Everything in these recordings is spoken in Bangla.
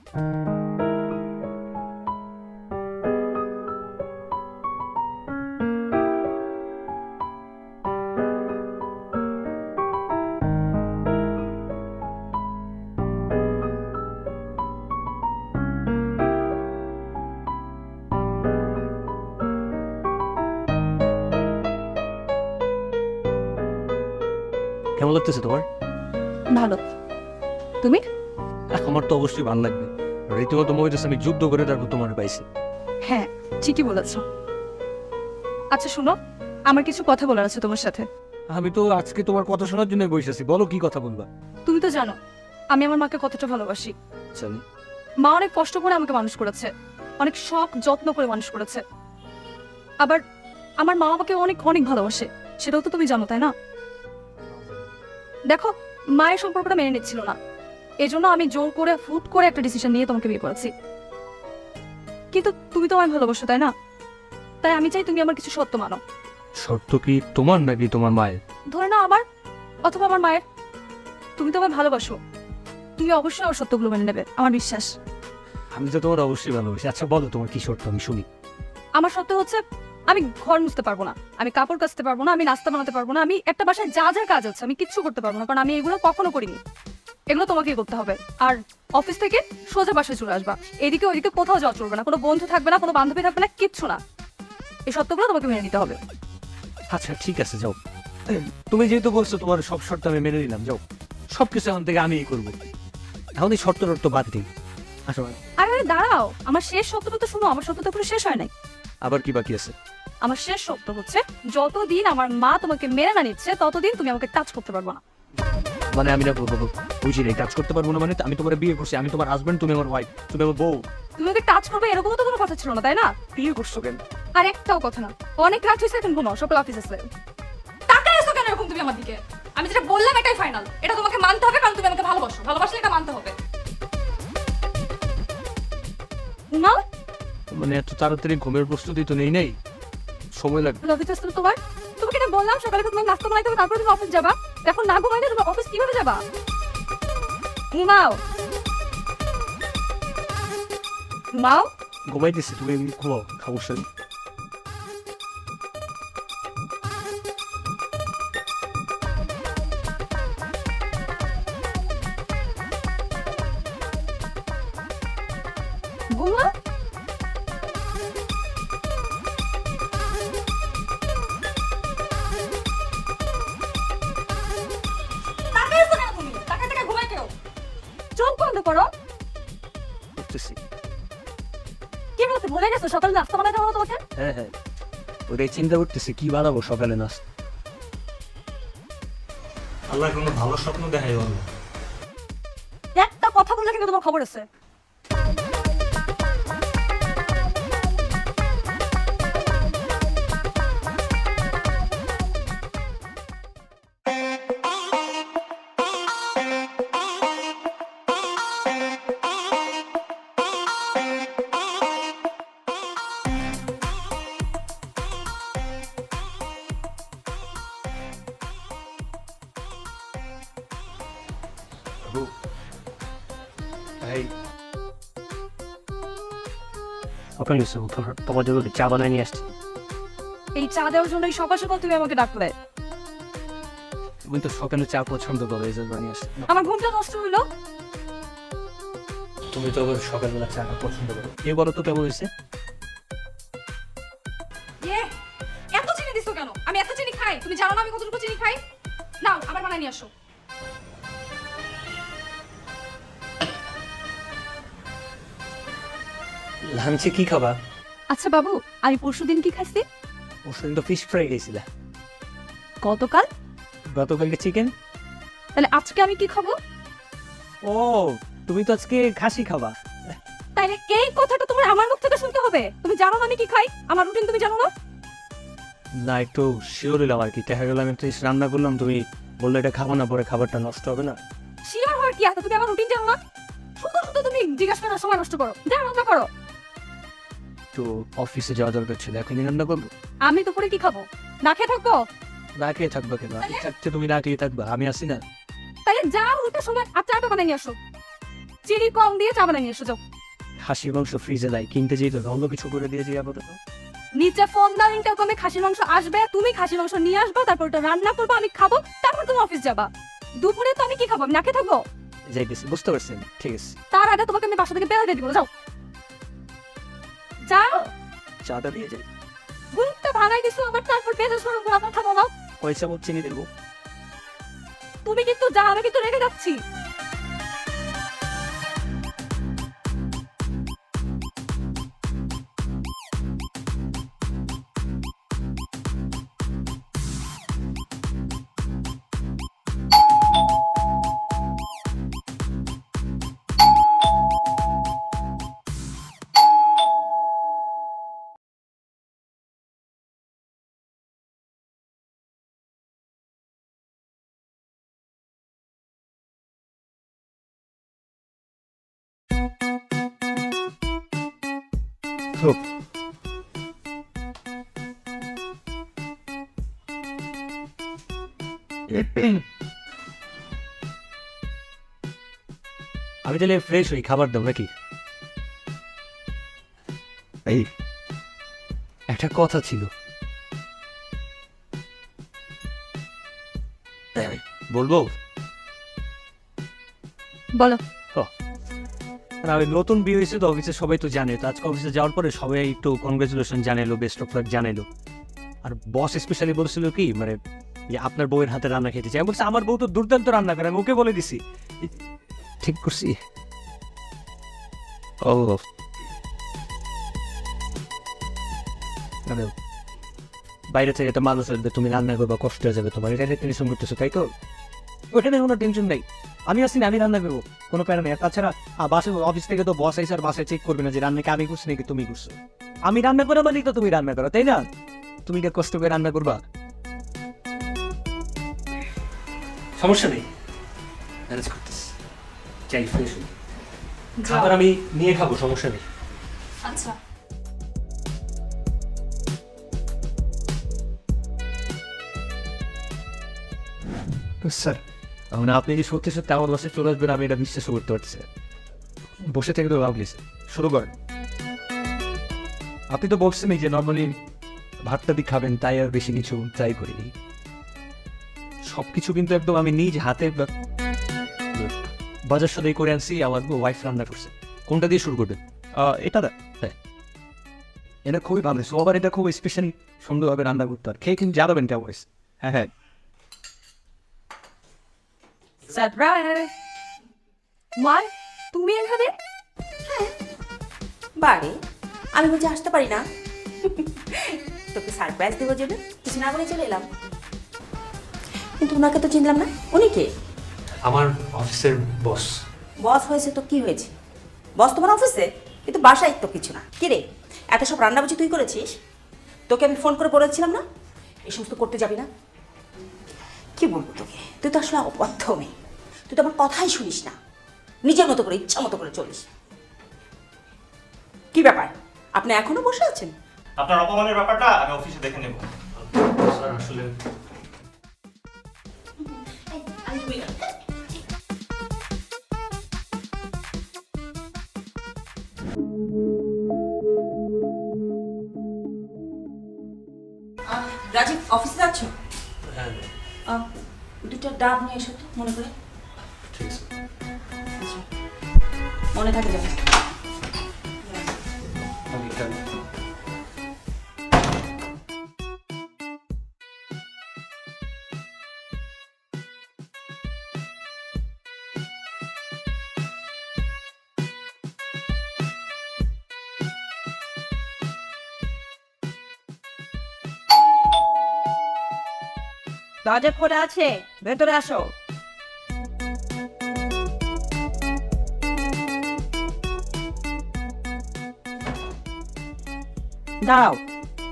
কেমন লাগতেছে তোমার? ভালো। তুমি? আমার তো অবশ্যই ভালো লাগবে। রীতিমতো মনে হচ্ছে আমি যুদ্ধ করে তারপর তোমার পাইছি। হ্যাঁ, ঠিকই বলেছো। আচ্ছা শোনো, আমার কিছু কথা বলার আছে তোমার সাথে। আমি তো আজকে তোমার কথা শোনার জন্য বসেছি, বলো কি কথা বলবা। তুমি তো জানো আমি আমার মাকে কতটা ভালোবাসি। জানি। মা অনেক কষ্ট করে আমাকে মানুষ করেছে, অনেক শখ যত্ন করে মানুষ করেছে। আবার আমার মা আমাকে অনেক অনেক ভালোবাসে, সেটাও তো তুমি জানো, তাই না? দেখো, মায়ের সম্পর্কটা মেনে নিচ্ছিল না, এই জন্য আমি জোর করে হুট করে একটা ডিসিশন নিয়ে তোমাকে বিয়ে করেছি। কিন্তু তুমি তো আমায় ভালোবাসো, তাই না? তাই আমি চাই তুমি আমার কিছু সত্য মানো। শর্ত কি তোমার নাকি তোমার মায়ের? ধরে নাও আমার, অথবা আমার মায়ের। তুমি তো আমায় ভালোবাসো, তুমি অবশ্যই আমার সত্যগুলো মেনে নেবে, আমার বিশ্বাস। আমি তো তোমার অবশ্যই ভালোবাসি। আচ্ছা বলো তোমার কি শর্ত, আমি শুনি। আমার সত্য হচ্ছে আমি ঘর মুছতে পারবো না, আমি কাপড় কাচতে পারবো না, আমি নাস্তা বানাতে পারবো না, আমি একটা বাসায় যা যা কাজ আছে আমি কিচ্ছু করতে পারবো না, কারণ আমি এগুলো কখনো করিনি। এগুলো তোমাকেই করতে হবে। আর অফিস থেকে সোজা বাসায় চলে আসবা, এদিকে ওইদিকে কোথাও যাওয়া চলবে না, কোনো বন্ধু থাকবে না, কোনো বান্ধবী থাকবে না, কিচ্ছু না। এই সত্যগুলো তোমাকে মেনে নিতে হবে। আচ্ছা ঠিক আছে, যাও। তুমি যেহেতু বলছো তোমার সব শর্ত আমি মেনে নিলাম, যাও। সবকিছু এখন থেকে আমিই করবো। এখন এই শর্ত টর্ত বাদ দিই। আসো। আরে আরে দাঁড়াও, আমার শেষ সত্যটা তো শুনো, আমার সত্য তো পুরো শেষ হয় নাই। আবার কি বাকি আছে? আমার শেষ সত্য হচ্ছে যতদিন আমার মা তোমাকে মেনে না নিচ্ছে ততদিন তুমি আমাকে টাচ করতে পারবে না। মানে আমি না বুঝি নাই, কাজ করতে পারবো না মানে? আমি তোমার বিয়ে করছি, আমি তোমার হাজবেন্ড, তুমি আমার ওয়াইফ, তুমি আমার বউ। তুমি আমাকে টাচ করবে এরকমও তো কোনো কথা ছিল না, তাই না? বিয়ে করছো কেন? আর একটাও কথা না, অনেক রাত হয়েছে, এখন ঘুমাও, সকাল অফিস আছে। তাকাই আছো কেন এরকম তুমি আমার দিকে? আমি যেটা বললাম এটাই ফাইনাল, এটা তোমাকে মানতে হবে, কারণ তুমি আমাকে ভালোবাসো, ভালোবাসলে এটা মানতে হবে। না মানে এত তাড়াতাড়ি ঘুমের প্রস্তুতি তো নেই নাই, সময় লাগবে। অফিস আসতে তোমার, তোমাকে এটা বললাম সকালে তোমার নাস্তা বানাইতে হবে, তারপরে তুমি অফিস যাবা। এখন না ঘুমাইলে তুমি অফিস কিভাবে যাবা? ঘুমাও ঘুমাও। ঘুমাইতেছি, তুমি ঘুমাও, সমস্যা নেই। ঘুমাও। তাকাই আছো কেন তুমি? তাকাই তাকাই ঘুমাই কেউ? চোখ বন্ধ করো। করতেছি। কি বলতে ভুলে গেছো সকালে নাস্তা বানাইতে হবে তোমাকে? হ্যাঁ হ্যাঁ, ওটাই চিন্তা করতেছি কি বানাবো সকালে নাস্তা। আল্লাহ কোনো ভালো স্বপ্ন দেখাই বলো। একটা কথা বললে কিন্তু তোমার খবর আছে। এই সকালে তোমার জন্য চা বানাই নিয়ে আসছি। এই চা দেওয়ার জন্য সকাল সকাল তুমি আমাকে ডাকলে? তুমি তো সকালে চা পছন্দ করো, এই জন্য বানিয়ে আসছি। আমার ঘুমটা নষ্ট হইলো। তুমি তো আবার সকালবেলা চা পছন্দ করো। কে বলো তো কেমন হয়েছে? এত চিনি দিছো কেন? আমি এত চিনি খাই? তুমি জানো না আমি কতটুকু চিনি খাই? নাও আবার বানাই নিয়ে আসো। লাঞ্চে কি খাবা? আচ্ছা বাবু, আমি পরশুদিন কি খাইছি? ওখানে তো ফিশ ফ্রাই গেছিলা। গতকাল? গতকালকে চিকেন। তাহলে আজকে আমি কি খাবো? ও, তুমি তো আজকে খাসি খাবা। তাইলে এই কথাটা তোমার আমার মুখ থেকে শুনতে হবে? তুমি জানো না আমি কি খাই? আমার রুটিন তুমি জানো না? না, একটু শিওর হলাম আর কি। দেখা গেল আমি একটা রান্না করলাম, তুমি বললে এটা খাবো না, পরে খাবারটা নষ্ট হবে না। শিওর হওয়ার কি আছে? তুমি আমার রুটিন জানো না? শুধু শুধু তুমি জিজ্ঞাসা করার সময় নষ্ট করো। যাও রান্না করো। তো অফিসে যাওয়া দরকার ছিল, এখনই রান্না করবো। আমি দুপুরে কি খাবো? না খেয়ে থাকবো? না খেয়ে থাকবা কেন? আমি থাকতে তুমি না খেয়ে থাকবা, আমি আসি না। তাহলে যাও উঠে সময় আর চাটা বানিয়ে নিয়ে আসো। চিনি কম দিয়ে চা বানিয়ে নিয়ে এসো যাও। খাসির মাংস ফ্রিজে নাই, কিনতে যেই তো অন্য কিছু করে দিয়ে যাই আপাতত। নিচে ফোন দাও, ইন্টারকমে খাসির মাংস আসবে, তুমি খাসির মাংস নিয়ে আসবে, তারপর ওটা রান্না করবো, আমি খাবো, তারপর তুমি অফিস যাবা। দুপুরে তো আমি কি খাবো, আমি না খেয়ে থাকবো? যাইতেছি, বুঝতে পারছেন? ঠিক আছে, তার আগে তোমাকে আমি বাসা থেকে বের দিয়ে দিব, যাও যাও। চাটা দিয়ে যাই। ঘুমটা ভাঙাই দিছো আবার, তারপর বেজে শুরু করে কথা বলো। কয় চামচ চিনি দেবো? তুমি কিন্তু যা, আমি কিন্তু রেগে যাচ্ছি। চুপ। আমি তাহলে ফ্রেশ হই, খাবার দাও নাকি? এই একটা কথা ছিল, বলবো? বলো। আর আমি নতুন বিয়ে হয়েছে তো, অফিসে সবাই তো জানে। তো আজকে অফিসে যাওয়ার পরে সবাই একটু কনগ্রেচুলেশন জানাইলো, বেস্ট অফ লাক জানাইলো। আর বস স্পেশালি বলছিল কি, মানে যে আপনার বউয়ের হাতে রান্না খেতে চাই। আমি বলছি আমার বউ তো দুর্দান্ত রান্না করে, আমি ওকে বলে দিছি। ঠিক করছি। ও মানে বাইরে থেকে একটা মানুষ আসবে, তুমি রান্না করবা, কষ্ট হয়ে যাবে তোমার, এটা টেনশন করতেছো, তাই তো? ওখানে কোনো টেনশন নেই, আমি আসি না, আমি রান্না করবো, কোনো প্যারা নেই। আর তাছাড়া বাসে অফিস থেকে তো বস আইসে, আর বাসায় চেক করবে না যে রান্না কি আমি করছি নাকি তুমি করছো। আমি রান্না করা মানে তো তুমি রান্না করো, তাই না? তুমি কি কষ্ট করে রান্না করবা? সমস্যা নেই, ম্যানেজ করতেছি। চাই ফ্রেশ হই, খাবার আমি নিয়ে খাবো, সমস্যা নেই। আচ্ছা। স্যার মানে আপনি যে সত্যি সত্যি আমার বাসায় চলে আসবেন, আমি এটা বিশ্বাস করতে পারছি। বসে থেকে তো ভাবলিস, শুরু করেন। আপনি তো বলছেনই যে নর্মালি ভাতটা দিয়ে খাবেন, তাই আর বেশি কিছু ট্রাই করিনি। সবকিছু কিন্তু একদম আমি নিজ হাতে বাজার সদাই করে আনছি, আমার ওয়াইফ রান্না করছে। কোনটা দিয়ে শুরু করবেন? এটা দা, হ্যাঁ এটা খুবই ভালো, সবার এটা খুব স্পেশালি সুন্দরভাবে রান্না করতে আর খেয়ে কিন্তু জানাবেন কেমন হয়েছে। হ্যাঁ হ্যাঁ, সারপ্রাইজ। মা, তুমি এখানে? বারে আমি বলছি আসতে পারি না, তোকে সারপ্রাইজ দেবো যাবে, কিছু না বলে চলে এলাম। কিন্তু ওনাকে তো চিনলাম না, উনি কে? আমার অফিসের বস। বস হয়েছে তো কি হয়েছে, বস তোমার অফিসে, কিন্তু বাসায় তো কিছু না। কি রে, এত সব রান্না বুঝি তুই করেছিস? তোকে আমি ফোন করে বলেছিলাম না এই সমস্ত করতে যাবি না? কি বলবো তোকে, তুই তো আসলে অবাধ্য মেয়ে, তুই তো আমার কথাই শুনিস না, নিজের মতো করে ইচ্ছা মতো করে চলিস। কি ব্যাপার, আপনি এখনো বসে আছেন? আপনার অপমানের ব্যাপারটা আমি অফিসে দেখে নেব। স্যার আসলে রাজীব অফিসে যাচ্ছ? হ্যাঁ দুটো ডাব নিয়ে এসো তো, মনে করে। ঠিক আছে। আচ্ছা, মনে থাকে যাবে। আমি খেয়াল দরজা খোলা আছে, ভেতরে আসো। দাঁড়াও,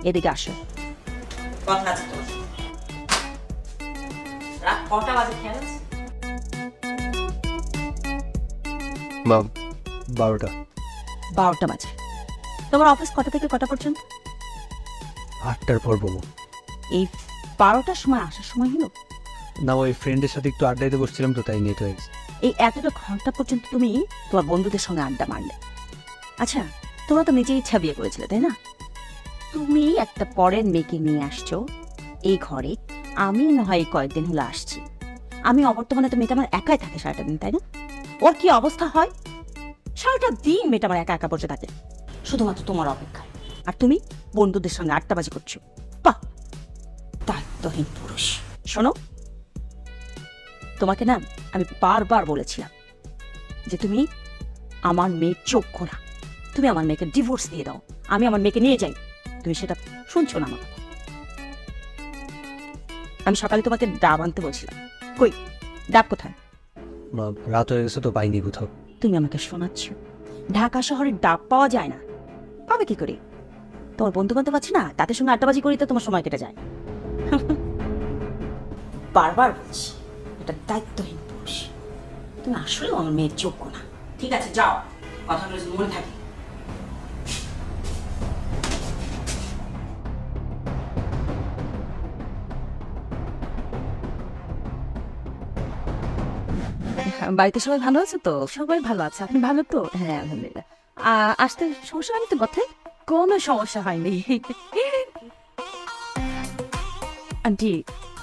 এদিকে আসো, কথা আছে তোর। রাত কটা বাজে খেয়াল আছে? মাম 12টা। 12টা বাজে। তোমার অফিস কটা থেকে কটা পর্যন্ত? 8টার পর বলবো। এই 12টার সময় আসার সময় হলো? না, ওই ফ্রেন্ডের সাথে একটু আড্ডাইতে বসছিলাম তো, তাই নেট হয়ে গেছে। এই এতটা ঘন্টা পর্যন্ত তুমি তোমার বন্ধুদের সঙ্গে আড্ডা মারলে। আচ্ছা, তোমরা তো নিজের ইচ্ছা বিয়ে করেছিলে, তাই না? তুমি একটা পরের মেয়েকে নিয়ে আসছো এই ঘরে। আমি না হয় কয়েকদিন হলো আসছি। আমি অবর্তমানে তো মেয়েটা আমার একাই থাকে সারাটা দিন, তাই না? ওর কি অবস্থা হয়? সারাটা দিন মেয়েটা আমার একা একা বসে থাকে শুধুমাত্র তোমার অপেক্ষায়। আর তুমি বন্ধুদের সঙ্গে আড্ডাবাজি করছো। বাহ, দায়িত্বহীন পুরুষ। শোনো, তোমাকে না আমি বারবার বলেছিলাম যে তুমি আমার মেয়ের চোখ না, তুমি আমার মেয়েকে ডিভোর্স দিয়ে দাও, আমি আমার মেয়েকে নিয়ে যাই। তুমি সেটা শুনছো না আমার কথা। আমি সকালে তোমাকে ডাব আনতে বলছিলাম, কই ডাব কোথায়? মা, রাত হয়ে গেছে তো পাইনি কোথাও। তুমি আমাকে শোনাচ্ছ ঢাকা শহরে ডাব পাওয়া যায় না? পাবে কি করে? তোমার বন্ধু বান্ধব আছে না, তাদের সঙ্গে আড্ডাবাজি করি তো তোমার সময় কেটে যায়। বারবার বলছি, এটা দায়িত্বহীন পুরুষ। তুমি আসলে আমার মেয়ের যোগ্য না। ঠিক আছে, যাও, কথাগুলো যদি মনে থাকে। বাড়িতে সবাই ভালো আছে তো? সবাই ভালো আছে, আপনি ভালো তো? হ্যাঁ আলহামদুলিল্লাহ। আসতে সমস্যা হয়নি তো পথে? কোনো সমস্যা হয়নি। আন্টি,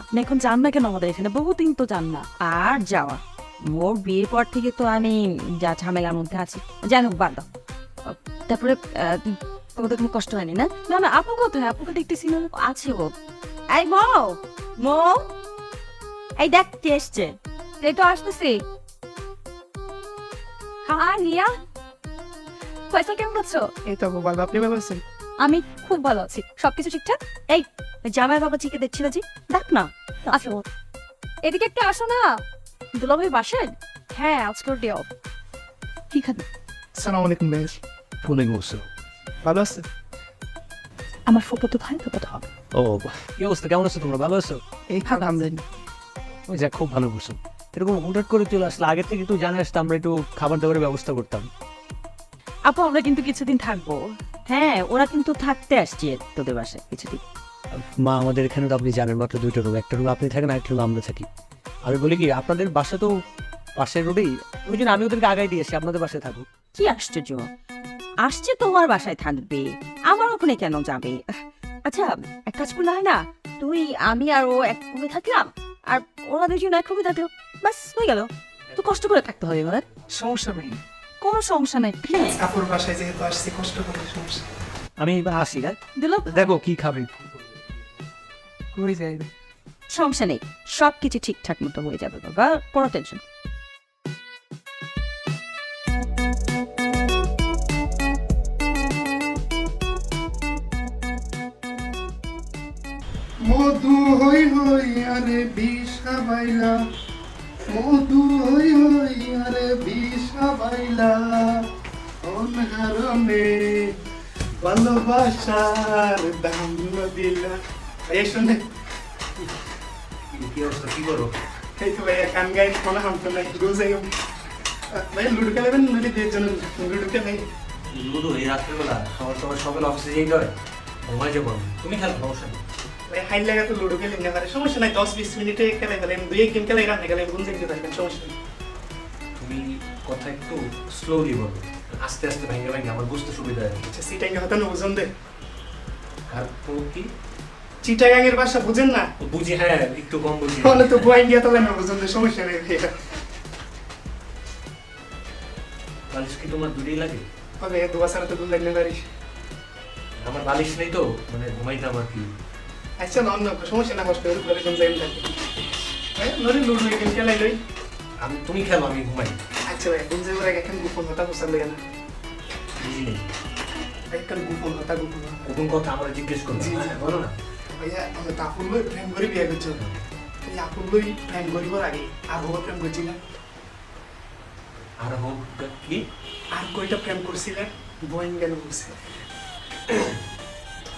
আপনি এখন যান না কেন আমাদের এখানে? বহুদিন তো যান না। আর যাওয়া, মোর বিয়ের পর থেকে তো আমি যা ঝামেলার মধ্যে আছি। যাই হোক, বাদ দাও। তারপরে তোমাদের কোনো কষ্ট হয়নি না? না না, আপু কোথায়? আপুকে দেখতেছি না। আছে ও। এই মৌ, মৌ, এই দেখ কে এসছে। এই তো আসতেছি। হ্যাঁ রিয়া, ফয়সাল কেমন আছো? এই তো ভালো, আপনি ভালো আছেন? আমি খুব ভালো আছি। সবকিছু ঠিকঠাক? এই জামাই বাবাজিকে দেখছিল যে, দেখ না। আচ্ছা, এদিকে একটু আসো না। দুলাভাই বাসায়? হ্যাঁ, আজকের ডে অফ। কি খাবে? আসসালামু আলাইকুম ভাই। ফোনে বলছো? ভালো আছেন? আমার ফুপো তো ভাই, ফুপো তো হবে। ও, কি অবস্থা, কেমন আছো তোমরা? ভালো আছো? এই আলহামদুলিল্লাহ। ওই যা, খুব ভালো করছো। এরকম হুটহাট করে চলে আসলে, আগে থেকে একটু জানে আসতে আমরা একটু খাবার দাবারের ব্যবস্থা করতাম। আপু, আমরা কিন্তু কিছুদিন থাকবো। হ্যাঁ, ওরা কিন্তু থাকতে আসছে তোদের বাসায় কিছুদিন। মা, আমাদের এখানে তো আপনি জানেন মাত্র 2টা রুম, একটা রুম আপনি থাকেন, আরেকটা রুম আমরা থাকি। আমি বলি কি, আপনাদের বাসা তো পাশের রোডেই, ওই জন্য আমি ওদেরকে আগাই দিয়েছি আপনাদের বাসায় থাকুক। কি আশ্চর্য, আসছে তোমার বাসায় থাকবে, আমার ওখানে কেন যাবে? আচ্ছা, এক কাজ করলে হয় না? তুই, আমি আর ও এক রুমে থাকলাম, আর ওরা দুজন এক রুমে থাকলো, বাস হয়ে গেল। তো কষ্ট করে থাকতে হবে এবার? সমস্যা নেই, কোনো সমস্যা নাই। আপুর বাসায় যেহেতু আসছি কষ্ট করে সমস্যা। আমি এবার আসি, হ্যাঁ? দুলাভ, দেখো কি খাবে। করে যাই। সমস্যা নেই, সব কিছু ঠিকঠাক মতো হয়ে যাবে বাবা, কোনো টেনশন। মধু হই হই আরে বিষা বাইলা, মধু হই হই আরে বিষা বাইলা, অনহারমে ভালোবাসার দাম দিলা। এই শুনে, কি অবস্থা, কি করো? এই তো ভাইয়া গান গাই মনে হামতো নাই রোজ ভাই লুডু খেলাবেন নদী দিয়ে জন্য লুডু খেলাই। লুডো এই রাত্রেবেলা? সবার সকালে অফিসে যেতে হয়, ঘুমাই যাবো। তুমি খেলো, সমস্যা নেই। ভাই হাইল লাগা তো লুডু খেলে না পারে, সমস্যা নাই, 10-20 মিনিটে খেলে ফেলে, 2 গেম খেলে রান্না খেলে গুণ যেতে পারবেন, সমস্যা নেই। তুমি কথা একটু স্লোলি বলো, আস্তে আস্তে ভেঙে ভেঙে, আমার বুঝতে সুবিধা হয়। আচ্ছা, সিটাঙ্গে হতো না বুঝুন দে, আর তো কি চিটাগাঙের ভাষা বুঝেন না? বুঝি, হ্যাঁ একটু কম বুঝি। তাহলে তো বই ইন্ডিয়া তবে না বুঝুন দে, সমস্যা নেই ভাইয়া। বালিশ কি তোমার দূরেই লাগে? তবে দুয়া ছাড়া তো দুধ লাগলে পারিস। আমার বালিশ নেই তো, মানে ঘুমাইতাম আর কি। আচ্ছা না, অন্য সমস্যা না, কষ্ট করে কোন যাই থাকে। ভাই নরে লুডু গেম খেলাই লই। তুমি খেলো, আমি ঘুমাই। আচ্ছা ভাই, কোন যাই রাখ, এখন গোপন কথা বুঝার লাগে না। বুঝি নেই এখন গোপন কথা কোন কথা আমার জিজ্ঞেস করো। জি, জি। বলো না। ভাইয়া আমরা তো আপুর লই প্রেম করে বিয়ে করছো, এই আপুর লই প্রেম করিবার আগে আর হবো প্রেম করছি না? আর হোক কি, আর কয়টা প্রেম করছিলেন? বইন গেল বলছে।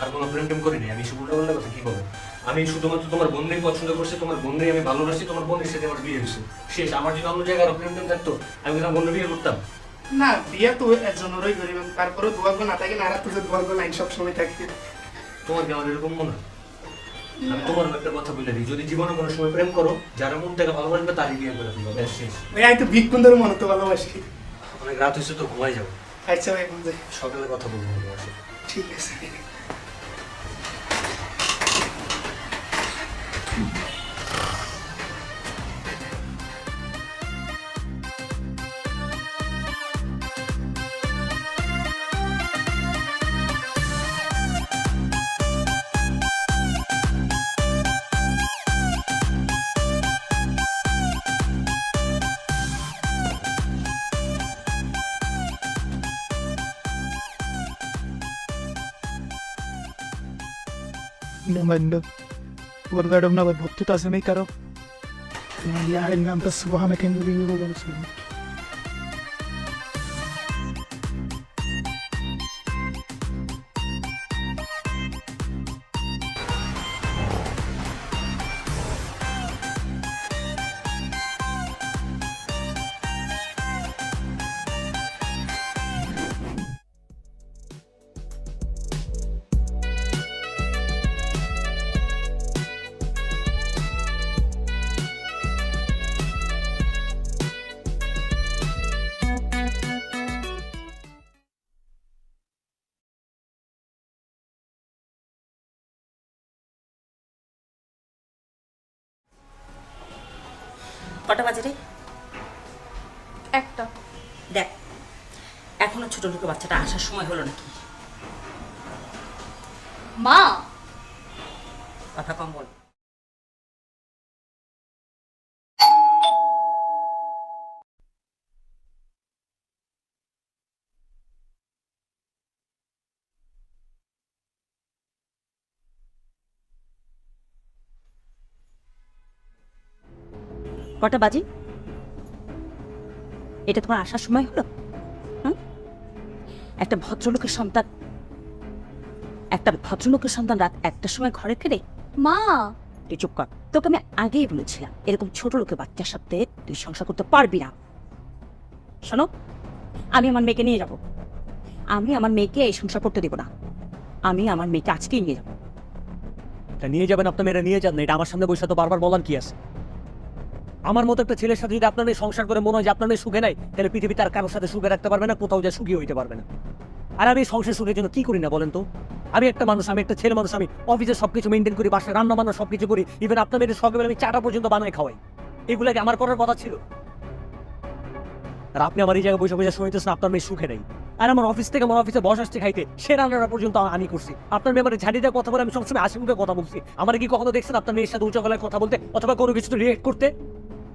আর কোনো প্রেম টেম করিনি আমি, শুধু উল্টা কথা কি বলো? আমি শুধুমাত্র তোমার বোনকেই পছন্দ করছি, তোমার বোনকেই আমি ভালোবাসি, তোমার বোনের সাথে আমার বিয়ে হয়েছে, শেষ। আমার যদি অন্য জায়গায় আরো প্রেম টেম থাকতো, আমি তোমার বোনের বিয়ে করতাম। না, বিয়া তো একজনেরই করিবেন, তারপরে দুয়ার্গ না থাকে না, আর তো দুয়ার্গ লাইন সব সময় থাকে। তোমার কি আমার এরকম মনে হয়? আমি তোমার একটা কথা বলে দিই, যদি জীবনে কোনো সময় প্রেম করো, যারা মন থেকে ভালোবাসবে তারই বিয়ে করে ফেলবে, ব্যাস শেষ। ভাই আমি তো ভিক্ষুন্দের মনে তো ভালোবাসি। অনেক রাত হয়েছে তো, ঘুমাই যাবো। আচ্ছা ভাই এখন যাই। সকালে কথা বলবো তোমার সাথে। ঠিক আছে। Namando, guardare una battuta se mi caro. Ya el nombre suave que no vivo con su. কটা বাজে রে? একটা। দেখ, এখনো ছোট লোকের বাচ্চাটা আসার সময় হলো নাকি? মা, কথা কম বল। কটা বাজে? এটা তোমার আসার সময় হলো? একটা ভদ্রলোকের সন্তান রাত 1টার সময় ঘরে ফেরে? মা, তুই চুপ কর। তোকে আমি আগেই বলেছিলাম এরকম ছোট লোকের বাচ্চার সাথে তুই সংসার করতে পারবি না। শোনো, আমি আমার মেয়েকে নিয়ে যাব। আমি আমার মেয়েকে এই সংসার করতে দেবো না। আমি আমার মেয়েকে আজকেই নিয়ে যাবো। তা নিয়ে যাবেন, আপনার মেয়েরা নিয়ে যান না, এটা আমার সামনে বসে তো বারবার বলার কি আছে? আমার মতো একটা ছেলের সাথে যদি আপনার মেয়ে সংসার করে মনে হয় যে আপনার মেয়ে সুখে নাই, তাহলে পৃথিবীতে আর কারোর সাথে সুখে রাখতে পারবে না, কোথাও যা সুখী হইতে পারবে না। আর আমি সংসার সুখের জন্য কি করি না বলেন তো? আমি একটা মানুষ, আমি একটা ছেলে মানুষ, আমি অফিসে সবকিছু মেনটেন করি, বাসায় রান্না বান্না সবকিছু করি, ইভেন আপনার মেয়েদের সকালে আমি 4টা পর্যন্ত বানাই খাওয়াই। এগুলো কি আমার করার কথা ছিল? আর আপনি আমার এই জায়গায় বসে বসে শুনতেছেন আপনার মেয়ে সুখে নেই। আর আমার অফিস থেকে আমার অফিসে বস আসছে খাইতে, সে রান্নাটা পর্যন্ত আমি করছি। আপনার মেয়ে আমার ঝাঁটি দেওয়ার কথা বলে আমি সবসময় হাসি মুখে কথা বলছি। আমার কি কখনো দেখছেন আপনার মেয়ের সাথে উচ্চ গলায় কথা বলতে অথবা কোনো কিছু রিয়েক্ট করতে?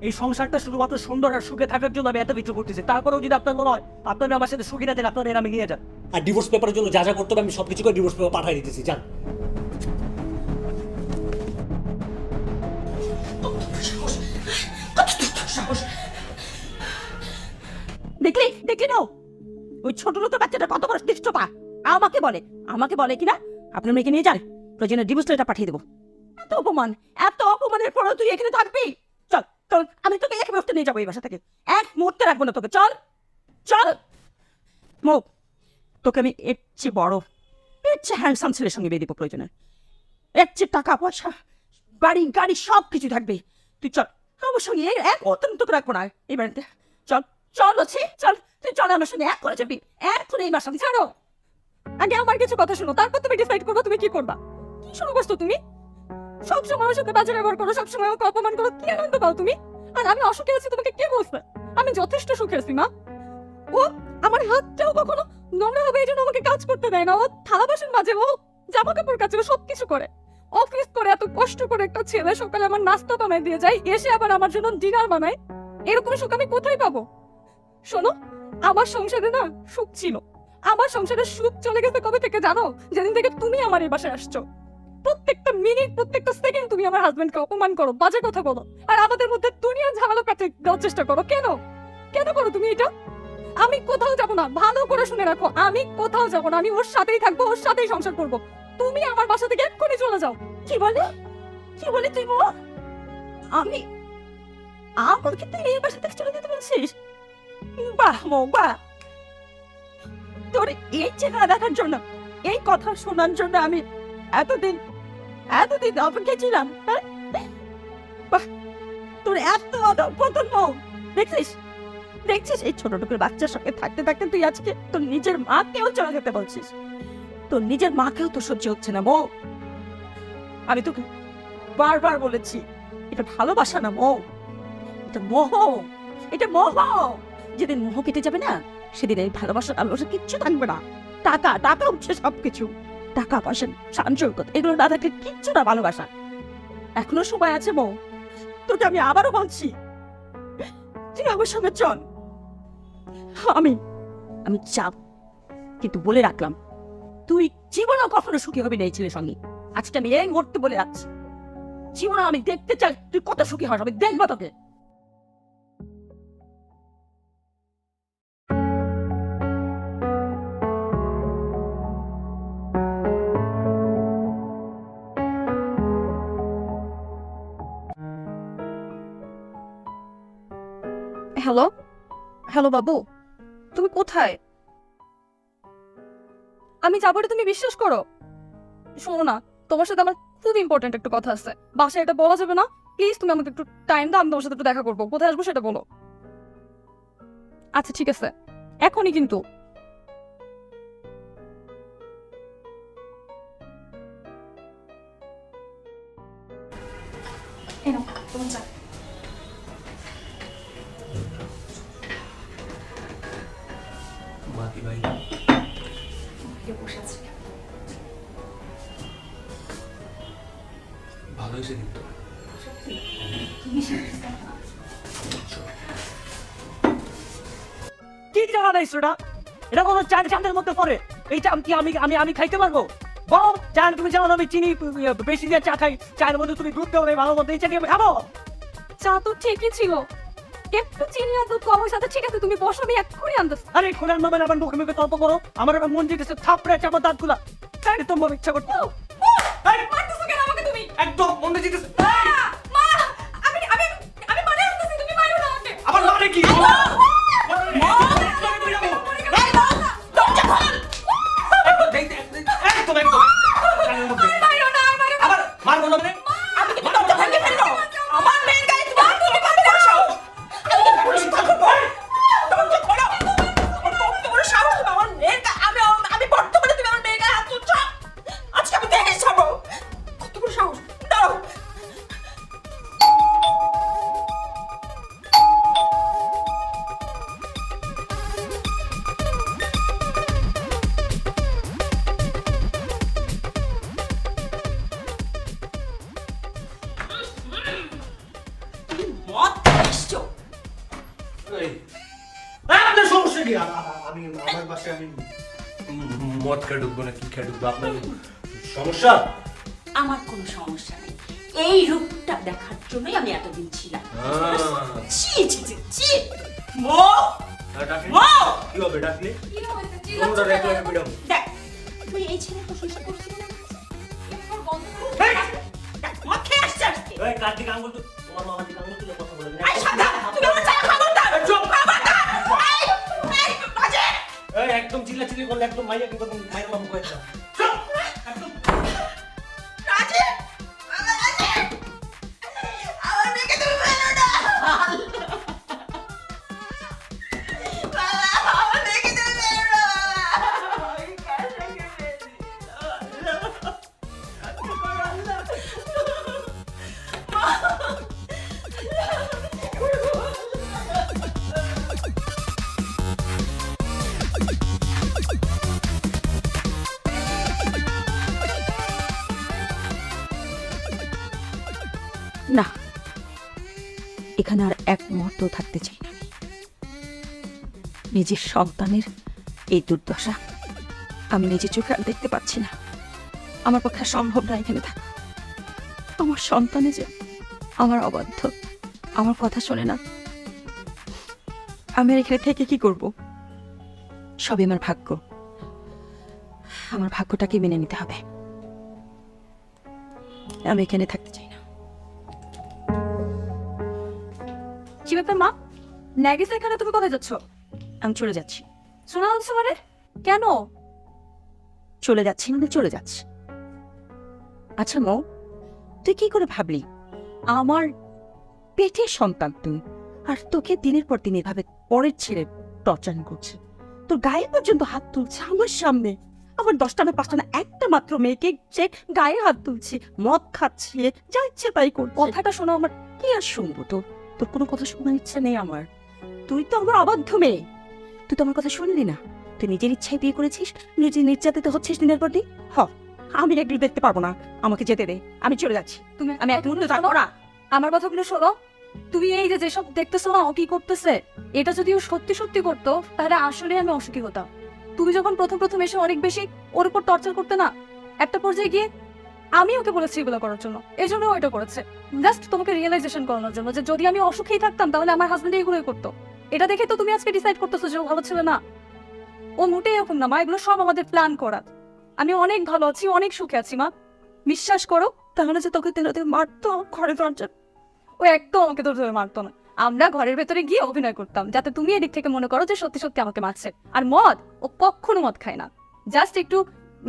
এই সংসারটা শুধুমাত্র সুন্দর আর সুখে থাকার জন্য আমি এত কিছু করতেছি। তারপরেও যদি আপনার মনে হয় আপনার মেয়ে আমার সাথে সুখী না, তাহলে আপনার মেয়ের আমি নিয়ে যান। আর ডিভোর্স পেপারের জন্য যা যা করতে হবে আমি সবকিছু করে ডিভোর্স পেপার পাঠিয়ে দিতেছি, যান। দেখলি দেখলি না, ওই ছোট লোকের বাচ্চাটা কত বড় তিষ্ঠপা। আমাকে বলে কিনা আপনার মেয়েকে নিয়ে যান, প্রয়োজনে ডিভোর্স লেটার পাঠিয়ে দেবো। এত অপমানের পরেও তুই এখানে থাকবি? চল চল, আমি তোকে এক মুহূর্তে নিয়ে যাবো এই বাসা থেকে। এক মুহূর্তে রাখবো না তোকে। চল চল মো, তোকে আমি এর চেয়ে বড়, এর চেয়ে হ্যান্ডসাম ছেলের সঙ্গে বিয়ে দিব প্রয়োজনে। এর চেয়ে টাকা পয়সা বাড়ি গাড়ি সব কিছু থাকবে। তুই চল আমার সঙ্গে, এক অতন তোকে রাখবো না এই বাড়িতে। চল চল হচ্ছে, চল তুই চল আমার সঙ্গে এক করে যাবি। এখন এই বাসা ছাড়ো। আগে আমার কিছু কথা শোনো, তারপর তুমি ডিসাইড করবো তুমি কি করবা। কি শুরু করছো তুমি? সবসময় আমার সাথে বাজে ব্যবহার করো, সবসময় আমাকে অপমান করো, কি আনন্দ পাও তুমি? আর আমি অসুখে আছি তোমাকে কে বলছে? আমি যথেষ্ট সুখে আছি মা। ও আমার হাতটাও কখনো নোংরা হবে এই জন্য আমাকে কাজ করতে দেয় না। ও থালা বাসন মাজে, ও জামা কাপড় কাচে, ও সবকিছু করে। অফিস করে এত কষ্ট করে একটা ছেলে সকালে আমার নাস্তা বানায় দিয়ে যায়, এসে আবার আমার জন্য ডিনার বানায়। এরকম সুখ আমি কোথায় পাবো? শোনো, আমার সংসারে না সুখ ছিল। আমার সংসারে সুখ চলে গেছে কবে থেকে জানো? যেদিন থেকে তুমি আমার এই বাসায় আসছো। প্রত্যেকটা মিনিট, প্রত্যেকটা সেকেন্ড তুমি আমার হাজবেন্ডকে অপমান করো, বাজে কথা বলো, আর আমাদের মধ্যে দুনিয়া ঝামেলা কাটে দেওয়ার চেষ্টা করো। কেন কেন করো তুমি এটা? আমি কোথাও যাব না, ভালো করে শুনে রাখো, আমি কোথাও যাব না। আমি ওর সাথেই থাকবো, ওর সাথেই সংসার করবো। তুমি আমার বাসা থেকে এক্ষুনি চলে যাও। কি বলে তুই মো? আমাকে তুই এই বাসা থেকে চলে যেতে বলছিস? বাহ মো বাহ, তোর এই চেহারা দেখার জন্য, এই কথা শোনার জন্য আমি এতদিন এতদিন অপেক্ষা ছিলাম, হ্যাঁ? বাহ, তোর এত অধঃপতন মৌ। দেখছিস দেখছিস এই ছোট টুকুর বাচ্চার সঙ্গে থাকতে থাকতে তুই আজকে তোর নিজের মাকেও চলে যেতে বলছিস। তোর নিজের মাকেও তো সহ্য হচ্ছে না মৌ। আমি তোকে বারবার বলেছি এটা ভালোবাসা না মৌ, এটা মোহ, এটা মোহ। যেদিন মোহ কেটে যাবে না সেদিন এই ভালোবাসা ভালোবাসা কিচ্ছু থাকবে না। টাকা টাকা হচ্ছে সবকিছু, টাকা পয়সা সাঞ্চয়িকত এগুলো না থাকলে কিচ্ছু না ভালোবাসা। এখনো সময় আছে মৌ, তোকে আমি আবারও বলছি তুই আমার সঙ্গে চল। আমি আমি যাব, কিন্তু বলে রাখলাম তুই জীবনেও কখনো সুখী হবি না এই ছেলের সঙ্গে। আজকে আমি এই মুহূর্তে বলে যাচ্ছি, জীবনে আমি দেখতে চাই তুই কত সুখী হস, আমি দেখবো তোকে। হ্যালো হ্যালো বাবু, তুমি কোথায়? আমি যাবো এটা তুমি বিশ্বাস করো? শোনো না, তোমার সাথে আমার খুব ইম্পর্টেন্ট একটা কথা আছে, বাসায় এটা বলা যাবে না। প্লিজ তুমি আমাকে একটু টাইম দাও, আমি তোমার সাথে একটু দেখা করবো। কোথায় আসবো সেটা বলো। আচ্ছা ঠিক আছে, এখনই কিন্তু। এই নাও, তোমার চা। মাতি ভাই বসে আছে। ভালো হয়েছে কিন্তু। কি জানা নাই সেটা? এটা কোনো চার চাঁদের মধ্যে পড়ে? এই চাম কি আমি আমি আমি খাইতে পারবো? বল চান, তুমি যেমন আমি চিনি বেশি দিয়ে চা খাই, চায়ের মধ্যে তুমি দুধ দেবো ভালো মতো, এই চা কি আমি খাবো? চা তো ঠিকই ছিল, একটু চিনি আর দুধ কম হয়েছে। আচ্ছা ঠিক আছে, তুমি বসো, আমি এক্ষুনি আনতেছি। আরে খোলার মামা আবার মুখে মুখে তর্ক করো, আমার আবার মন যেতেছে থাপড়ে চাপা দাঁতগুলা। তাই তোমার ইচ্ছা করতো। এই, মারতেছো কেন আমাকে তুমি? একদম মন যেতেছে। মা, মা, আমি আমি আমি মানে আনতেছি, তুমি মারো না আমাকে। আবার মানে কি? আবার মারবো না মানে? আমার মেয়ের গায়ে তোমার তুমি কত বড় সাহস! আমি কি পুলিশ থাকবো? দরজা খোলো! কত বড় সাহস আমার মেয়ের গায়ে! আমি বর্তমানে তুমি আমার মেয়ের গায়ে হাত তুলছো! আজকে আমি দেখে ছাড়বো! কত বড় সাহস! দাও! তুমি মদ এসছো! আপনার সমস্যা কি? আমি আমার বাসায় আমি মদ খেয়ে ঢুকবো না কি খেয়ে ঢুকবো? আপনার সমস্যা? আমার কোনো সমস্যা নেই, এই রূপটা দেখার জন্যই আমি এতদিন ছিলাম। ছি ছি ছি ছি! মো! মো! কি হবে ডাকলে? কি হয়েছে? তোমরা চিল্লাচ্ছ দেখলে কেন? বিড়াম। দেখ, তুই এই ছেলের প্রশংসা করছিস না? এরপর বন্ধ করো। দেখ, মদ খেয়ে আসছে আজকে। এই কার্তিক আঙ্গুল তো তোমার মামা দিকে আঙ্গুল তুলে কথা বলে এই শালা, তুমি আমার চায়ে খবরদার! খবরদার! এই, এই, বাজে! এই একদম চিল্লাচিল্লি করলে একদম মাইয়া কিন্তু মাইয়া মামু কয়েছে। রাজে! আমার রাজে! আমার মেয়েকে তুমি মেরো না! বাবা, আমার মেয়েকে তুমি মেরো না! আমি কার সঙ্গে মেরেছি? না, এখানে আর এক মুহূর্ত থাকতে চাই না। নিজের সন্তানের এই দুর্দশা আমি নিজের চোখে আর দেখতে পাচ্ছি না। আমার পক্ষে আর সম্ভব না এখানে থাকা। আমার সন্তানে যে আমার অবাধ্য, আমার কথা শোনে না, আমি আর এখানে থেকে কি করব? সবই আমার ভাগ্য, আমার ভাগ্যটাকে মেনে নিতে হবে। আমি এখানে থাকতে চাই না। কি ব্যাপার মা? ন্যাগিস এখানে, তুমি কোথায় যাচ্ছ? আমি চলে যাচ্ছি। শোনা যাচ্ছে মানে? কেন? চলে যাচ্ছি মানে চলে যাচ্ছি। আচ্ছা মৌ, তুই কি করে ভাবলি আমার পেটের সন্তান তুই, আর তোকে দিনের পর দিন এভাবে পরের ছেলে টর্চার করছে, তোর গায়ে পর্যন্ত হাত তুলছে আমার সামনে। আমার 10টা না 5টা না একটা মাত্র মেয়েকে সে গায়ে হাত তুলছে, মদ খাচ্ছে, যা ইচ্ছে তাই করছে। কথাটা শোনো আমার, কি আর শুনবো? তোর কোনো কথা শোনার ইচ্ছে নেই আমার। তুই তো আমার অবাধ্য মেয়ে, তুই তো আমার কথা শুনলি না। তুই নিজের ইচ্ছায় বিয়ে করেছিস, নিজে নির্যাতিত হচ্ছিস দিনের পর দিন। আমি এগুলো দেখতে পারবো না, আমাকে যেতে দে, আমি চলে যাচ্ছি। আমি এক মুহূর্তে থাকবো না। আমার কথাগুলো শোনো। তুমি এই যে যেসব দেখতেছো না ও কি করতেছে, এটা যদি ও সত্যি সত্যি করতো তাহলে আসলে আমি অসুখী হতাম। তুমি যখন প্রথম এসে অনেক বেশি ওর উপর টর্চার করতে না, একটা পর্যায়ে গিয়ে আমি ওকে বলেছি এগুলো করার জন্য, এই জন্য ও এটা করেছে। জাস্ট তোমাকে রিয়েলাইজেশন করানোর জন্য যে যদি আমি অসুখেই থাকতাম তাহলে আমার হাজবেন্ড এগুলোই করতো। এটা দেখে তো তুমি আজকে ডিসাইড করতেছো যে ও ভালো ছিল না। ও মোটেই এরকম না মা, এগুলো সব আমাদের প্ল্যান করা। আমি অনেক ভালো আছি, অনেক সুখে আছি মা, বিশ্বাস করো। তাহলে যে তোকে তেলে মারতো ঘরে টর্চার, ও একদম আমাকে ধরে ধরে মারতো না। আমরা ঘরের ভেতরে গিয়ে অভিনয় করতাম যাতে তুমি এদিক থেকে মনে করো যে সত্যি সত্যি আমাকে মারছে। আর মদ, ও কখনো মদ খায় না, জাস্ট একটু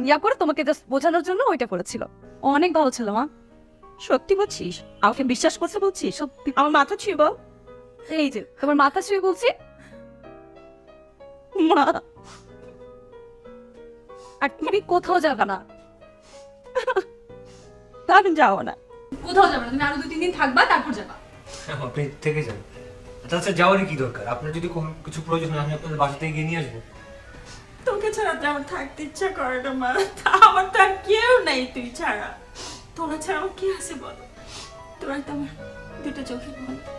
ইয়া করে তোমাকে জাস্ট বোঝানোর জন্য ওইটা করেছিল। অনেক ভালো ছিল মা। সত্যি বলছিস? আমাকে বিশ্বাস করতে বলছিস? সত্যি আমার মাথা ছুঁয়ে বল। এই যে তোমার মাথা ছুঁয়ে বলছি মা, আর তুমি কোথাও যাবে না। আমি যাবো না। কোথাও যাবে না, তুমি আরো 2-3 দিন থাকবা, তারপর যাবা। আপনি থেকে যান। তাছাড়া যাওয়ারই কি দরকার? আপনার যদি কোনো কিছু প্রয়োজন হয় আমি আপনাদের বাসাতে গিয়ে নিয়ে আসবো। তোকে ছাড়া তো আমার থাকতে ইচ্ছা করে না মা, আমার তো আর কেউ নেই তুই ছাড়া। তোরা ছাড়া আমার কি আছে বল? তোরা তো আমার দুটো চোখের মতো।